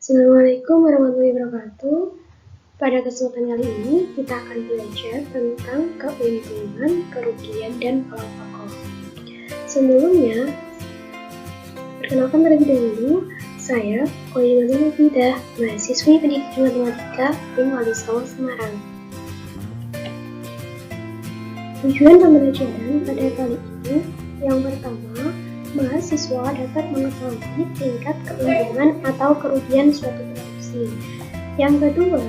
Assalamualaikum warahmatullahi wabarakatuh. Pada kesempatan kali ini kita akan belajar tentang keuntungan, kerugian, dan pola pokok. Sebelumnya, perkenalkan terlebih dahulu, saya Koyimani Mufidah, mahasiswi pendidikan matematika di Wali Songo, Semarang. Tujuan pembelajaran pada kali ini yang pertama, mahasiswa dapat mengetahui tingkat keuntungan atau kerugian suatu produksi. Yang kedua,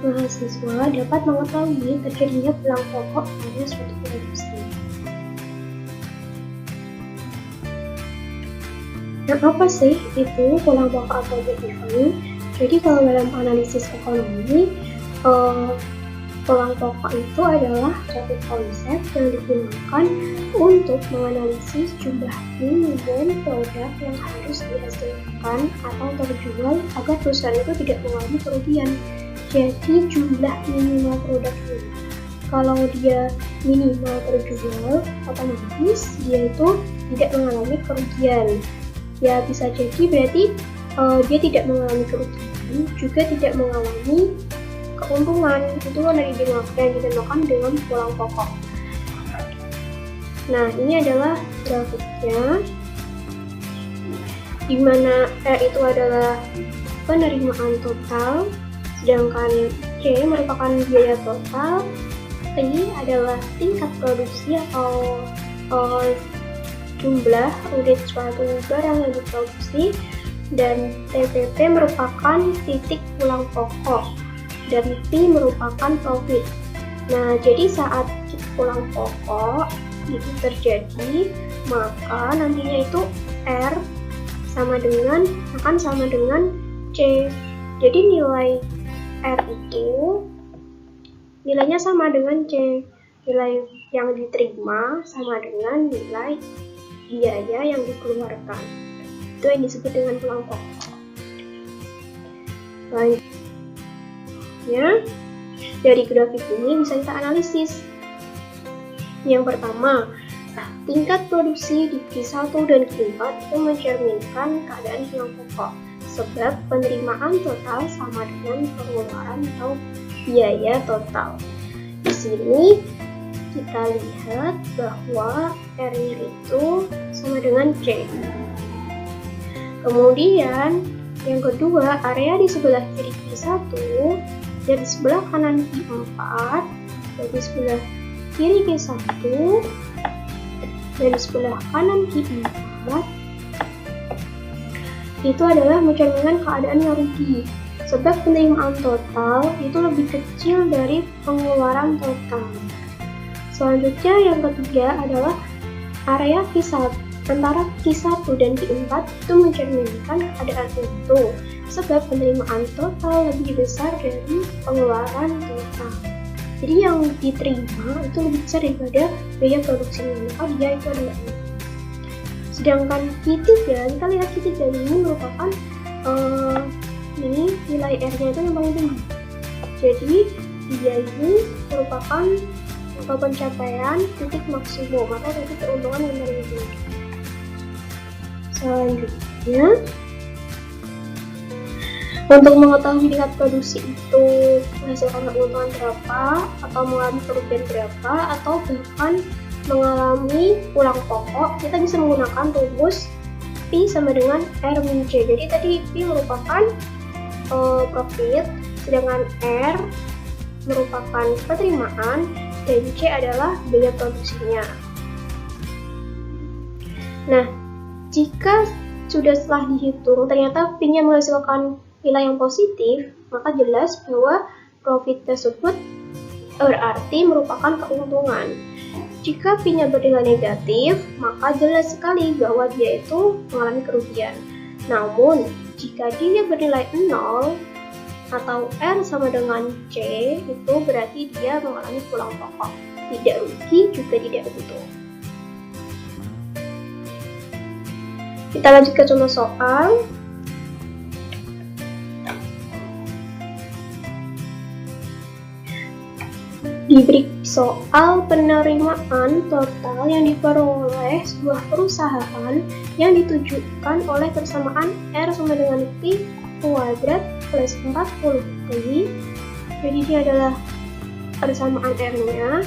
mahasiswa dapat mengetahui terjadinya pulang pokok pada suatu produksi. Nah, apa sih itu pulang pokok atau break even? Jadi kalau dalam analisis ekonomi, pulang pokok itu adalah suatu konsep yang digunakan untuk menganalisis jumlah minimum produk yang harus dihasilkan atau terjual agar perusahaan itu tidak mengalami kerugian. Jadi jumlah minimal produk ini, kalau dia minimal terjual, otomatis dia itu tidak mengalami kerugian. Ya bisa jadi berarti dia tidak mengalami kerugian, juga tidak mengalami keuntungan. Itu yang dinamakan dengan pulang pokok. Nah, ini adalah grafiknya, di mana R itu adalah penerimaan total, sedangkan C merupakan biaya total, T adalah tingkat produksi atau jumlah unit suatu barang yang diproduksi, dan TPP merupakan titik pulang pokok, dan P merupakan profit. Nah, jadi saat pulang pokok itu terjadi, maka nantinya itu R akan sama dengan C. Jadi nilai R itu nilainya sama dengan C. Nilai yang diterima sama dengan nilai biaya yang dikeluarkan. Itu yang disebut dengan pulang pokok. Selanjutnya, dari grafik ini bisa kita analisis. Yang pertama, tingkat produksi di Q1 dan Q4 itu mencerminkan keadaan pulang pokok, sebab penerimaan total sama dengan pengeluaran atau biaya total. Di sini kita lihat bahwa R-nya itu sama dengan C. Kemudian yang kedua, area di sebelah kiri Q1 dan di sebelah kanan Q4, dan di sebelah kiri Q1 dan di sebelah kanan Q4 itu adalah mencerminkan keadaan yang rugi, sebab penerimaan total itu lebih kecil dari pengeluaran total. Selanjutnya yang ketiga adalah area Q1 antara Q1 dan Q4 itu mencerminkan keadaan untung, sebab penerimaan total lebih besar dari pengeluaran total. Jadi yang diterima itu lebih besar daripada biaya produksinya, maka dia itu adalah ini. Sedangkan Q3, kita lihat Q3 ini merupakan ini nilai R-nya itu yang paling tinggi. Jadi dia ini merupakan pencapaian titik maksimum atau titik keuntungan yang paling tinggi. Selanjutnya, untuk mengetahui tingkat produksi itu menghasilkan keuntungan berapa, atau mengalami kerugian berapa, atau bahkan mengalami pulang pokok, kita bisa menggunakan rumus P sama dengan R min C. Jadi tadi P merupakan profit, sedangkan R merupakan penerimaan, dan C adalah biaya produksinya. Nah, jika sudah setelah dihitung ternyata P-nya menghasilkan nilai yang positif, maka jelas bahwa profit tersebut berarti merupakan keuntungan. Jika P-nya bernilai negatif, maka jelas sekali bahwa dia itu mengalami kerugian. Namun, jika dia bernilai 0 atau R sama dengan C, itu berarti dia mengalami pulang pokok. Tidak rugi, juga tidak untung. Kita lanjut ke contoh soal. Diberi soal penerimaan total yang diperoleh sebuah perusahaan yang ditujukan oleh persamaan R sama dengan P kuadrat plus 40Pi. Jadi ini adalah persamaan R-nya.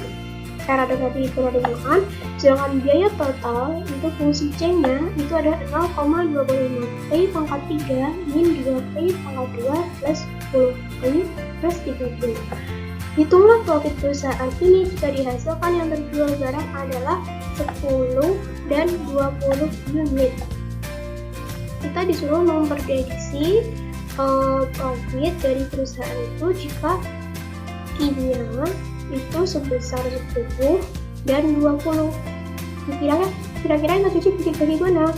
R adalah di penerimaan, sedangkan biaya total itu fungsi C-nya itu ada 0,25Pi pangkat 3 min 2Pi pangkat 2 plus 10Pi plus 30. Hitunglah profit perusahaan ini jika dihasilkan yang terjual barang adalah 10 dan 20 unit. Kita disuruh memprediksi profit dari perusahaan itu jika Q-nya itu sebesar 10 dan 20. Kira-kira yang terjadi bagaimana?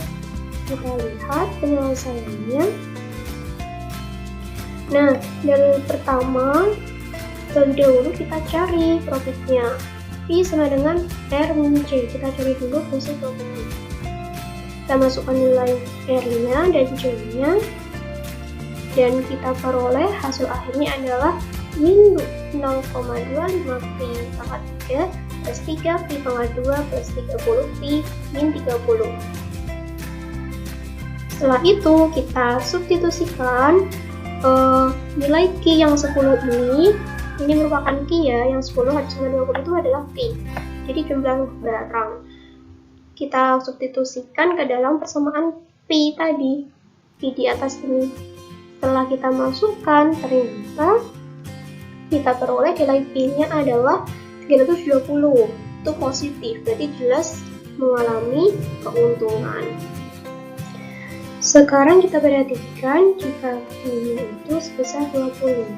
Kita lihat penyelesaiannya. Nah, dari pertama terlebih dahulu kita cari profitnya. P sama dengan R min C. Kita cari dulu fungsi profitnya. Kita masukkan nilai R-nya dan C-nya, dan kita peroleh hasil akhirnya adalah min 0,25Pi pangkat 3 plus 3Pi pangkat 2 plus 30Pi min 30. Setelah itu kita substitusikan nilai Q yang 10 ini merupakan Q ya, yang 10 sama 20 itu adalah Pi. Jadi jumlah barang. Kita substitusikan ke dalam persamaan Pi tadi, Pi di atas ini. Setelah kita masukkan, ternyata kita peroleh nilai P-nya adalah 320. Itu positif, berarti jelas mengalami keuntungan. Sekarang kita perhatikan jika P-nya itu sebesar 20.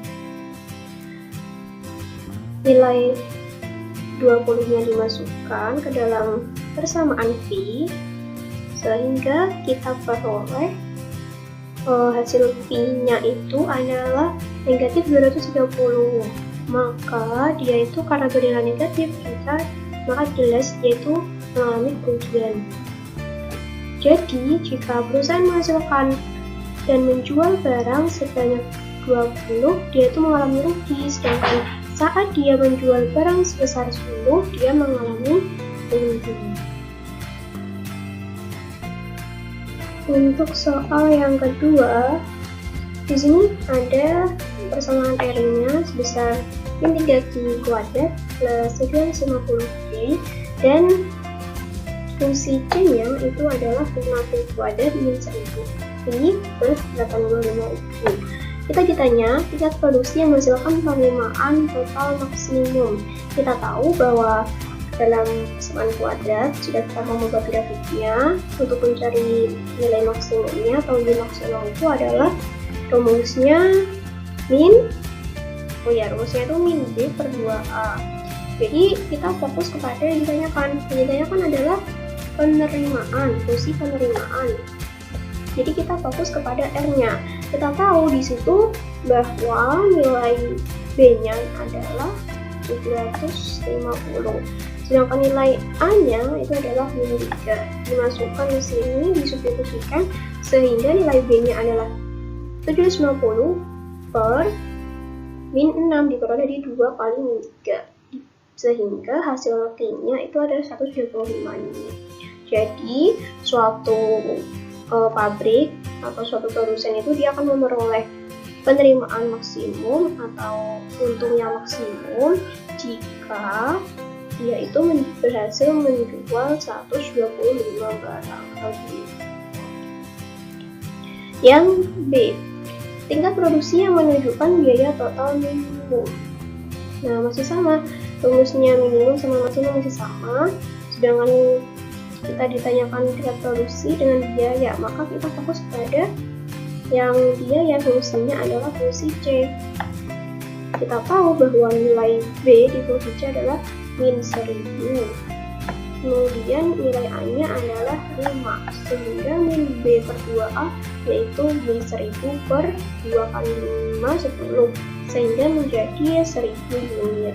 Nilai 20-nya dimasukkan ke dalam persamaan P, sehingga kita peroleh hasil P-nya itu adalah negatif 230. Maka dia itu karena bernilai negatif, maka jelas dia itu mengalami kerugian. Jadi jika perusahaan menghasilkan dan menjual barang sebanyak 20, dia itu mengalami rugi, sedangkan saat dia menjual barang sebesar 10, dia mengalami keuntungan. Untuk soal yang kedua, di sini ada persamaan R-nya sebesar min 3Q kuadrat plus 350Pi, dan fungsi C-nya itu adalah 5Pi kuadrat min 1000Pi plus 85Pi. Kita ditanya tingkat produksi yang menghasilkan penerimaan total maksimum. Kita tahu bahwa dalam persamaan kuadrat sudah kita membuat grafiknya. Untuk mencari nilai maksimumnya atau nilai maksimal itu adalah rumusnya rumusnya itu min B per 2A. Jadi kita fokus kepada yang ditanyakan. Yang ditanyakan adalah penerimaan, fungsi penerimaan. Jadi kita fokus kepada R-nya. Kita tahu di situ bahwa nilai B-nya adalah 750. Sedangkan nilai A-nya itu adalah min 3. Dimasukkan di sini, disubstitusikan, sehingga nilai B-nya adalah 750 per min 6 diperoleh dari 2 kali min 3. Sehingga hasil Q-nya itu adalah 125 unit. Jadi suatu pabrik atau suatu produsen itu dia akan memperoleh penerimaan maksimum atau untungnya maksimum jika dia itu berhasil menjual 125 barang atau unit. Yang B, tingkat produksi yang menunjukkan biaya total minimum. Nah, masih sama, rumusnya minimum sama maksimum masih sama, sedangkan kita ditanyakan tingkat produksi dengan biaya, maka kita fokus pada yang biaya, fungsinya adalah fungsi C. Kita tahu bahwa nilai B di fungsi C adalah min 1000. Kemudian nilai A-nya adalah 5, sehingga min B per 2A yaitu min 1000 per 2 kali 5, 10, sehingga menjadi 1000 unit.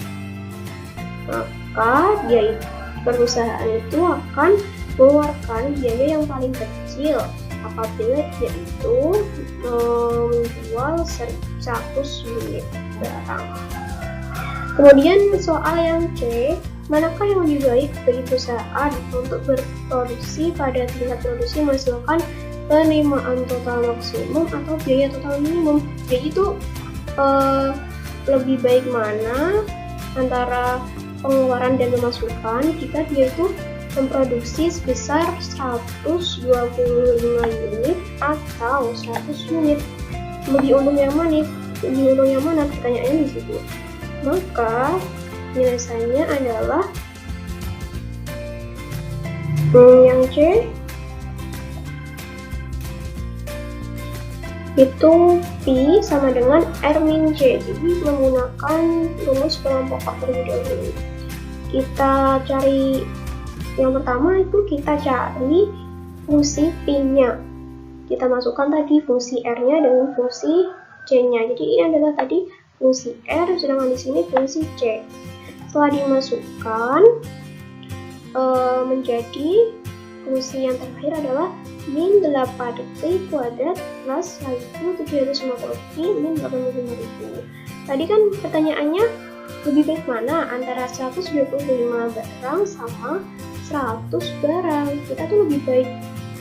Maka perusahaan itu akan mengeluarkan biaya yang paling kecil apabila dia itu menjual 100 unit barang. Kemudian soal yang C, manakah yang lebih baik bagi perusahaan untuk berproduksi pada tingkat produksi menghasilkan penerimaan total maksimum atau biaya total minimum. Jadi itu lebih baik mana antara pengeluaran dan pemasukan jika dia itu memproduksi sebesar 125 unit atau 100 unit. Lebih untung yang mana? Lebih untung yang mana? Pertanyaannya di situ. Maka penyelesaiannya adalah yang C itu P sama dengan R min C. Jadi menggunakan rumus pengelompokan terlebih dahulu. Kita cari yang pertama itu kita cari fungsi P-nya. Kita masukkan tadi fungsi R-nya dengan fungsi C-nya. Jadi ini adalah tadi fungsi R, sedangkan di sini fungsi C. Setelah dimasukkan menjadi fungsi yang terakhir adalah min 8P kuadrat plus 1.750P min 85.000. Tadi kan pertanyaannya lebih baik mana antara 125 barang sama 100 barang. Kita tuh lebih baik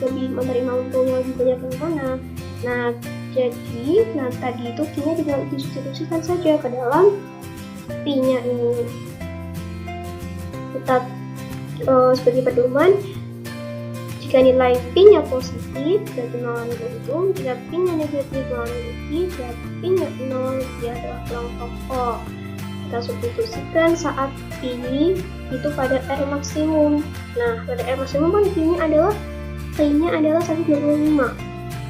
lebih menerima untungnya lebih banyak yang mana. Nah, jadi tadi itu Q-nya tinggal disubstitusikan saja ke dalam P-nya ini. Kita sebagai pedoman, jika nilai P-nya positif berarti mengalami untung, jika P-nya negatif mengalami rugi, berarti P-nya 0 dia adalah pulang pokok. Kita substitusikan saat P itu pada R maksimum. Nah, pada R maksimum kan P-nya adalah 125.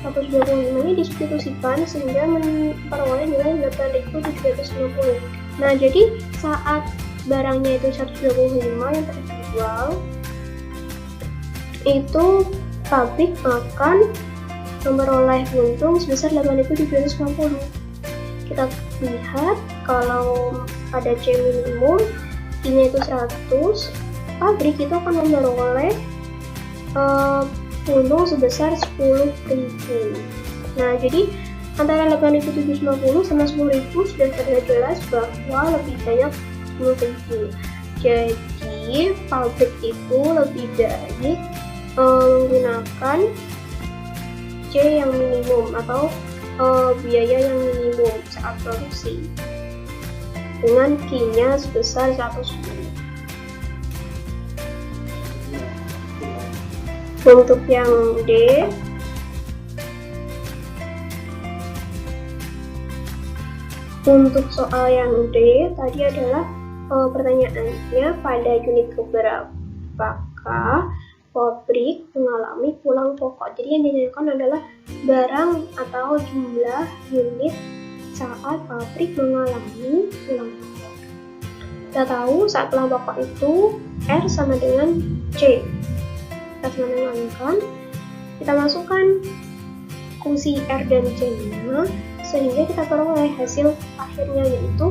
125 ini disubstitusikan sehingga memperoleh nilai 8.750. Nah, jadi saat barangnya itu 125 yang terjual, itu pabrik akan memperoleh untung sebesar 8.750. Kita lihat kalau pada C minimum Q-nya itu 100, pabrik itu akan memperoleh untung sebesar 10.000. Nah, jadi antara 8.750 sama 10.000 sudah terlihat jelas bahwa lebih banyak 10.000. Jadi pabrik itu lebih baik menggunakan C yang minimum atau biaya yang minimum saat produksi dengan Q-nya sebesar 110. Untuk yang D, untuk soal yang D tadi adalah pertanyaannya pada unit keberapakah pabrik mengalami pulang pokok. Jadi yang ditanyakan adalah barang atau jumlah unit saat pabrik mengalami pulang pokok. Kita tahu saat pulang pokok itu R sama dengan C. Kita menenangkan, kita masukkan fungsi R dan C-nya sehingga kita peroleh hasil akhirnya yaitu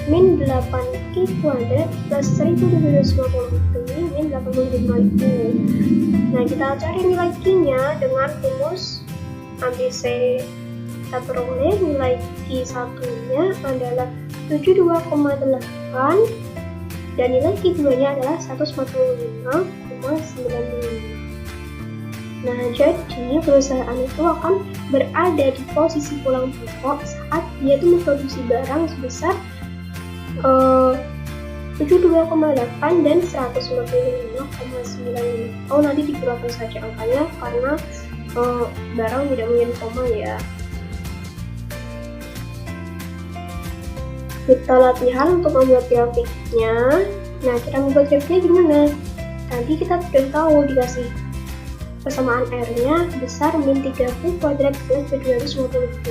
min 8Q kuadrat plus 1.750P min 85.000. Nah, kita cari nilai Q-nya dengan rumus ABC. Kita peroleh nilai Q1-nya adalah 72,8 dan nilai Q2-nya adalah 145,95. Nah, jadi perusahaan itu akan berada di posisi pulang pokok saat dia itu memproduksi barang sebesar 72,8 dan 155,9. Oh, nanti dikeluarkan saja angkanya karena barang tidak mungkin koma ya. Kita latihan untuk membuat grafiknya. Nah, cara membuat grafiknya gimana? Tadi kita sudah tahu dikasih persamaan R-nya besar min 3P kuadrat plus 750P.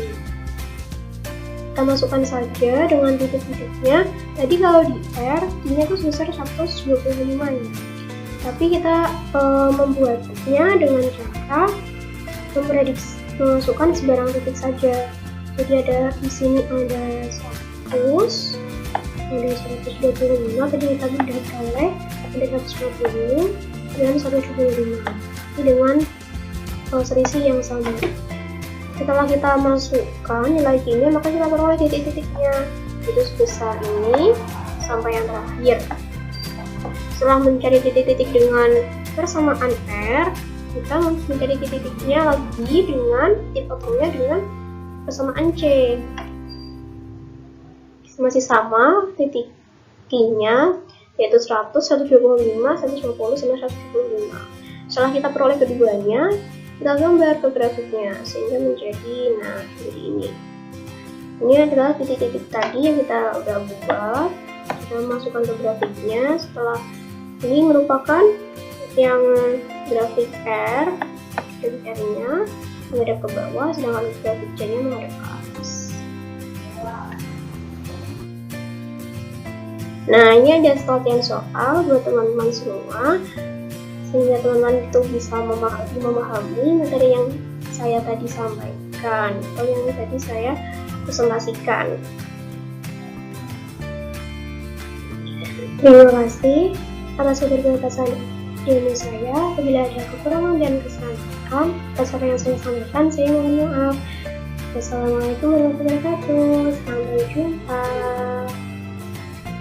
Kita masukkan saja dengan titik-titiknya. Tadi kalau di R, Q-nya itu sebesar 125 ya. Tapi kita membuatnya dengan cara memprediksi memasukkan sebarang titik saja. Jadi ada di sini ada 100, ada 125, tadi kita sudah peroleh ada 120 dan 175. Ini dengan selisih yang sama. Setelah kita masukkan nilai Q-nya, maka kita peroleh titik-titiknya itu sebesar ini sampai yang terakhir. Setelah mencari titik-titik dengan persamaan R, kita mencari titik-titiknya lagi dengan dipotongnya dengan persamaan C. Masih sama titik Q-nya, yaitu 100, 125, 150, sama 175. Setelah kita peroleh keduanya, kita gambar ke grafiknya sehingga menjadi seperti ini. Ini adalah titik-titik tadi yang kita udah buat. Kita masukkan ke grafiknya. Setelah ini merupakan yang grafik R, grafik R-nya menghadap ke bawah, sedangkan grafik C-nya menghadap ke atas. Nah, ini ada latihan soal buat teman-teman semua, sehingga teman-teman itu bisa memahami materi yang saya tadi sampaikan atau yang tadi saya presentasikan. Terima kasih atas keterbatasan ilmu saya. Apabila ada kekurangan dan kesalahan atas apa yang saya sampaikan, saya mohon maaf. Wassalamualaikum warahmatullahi wabarakatuh. Sampai jumpa.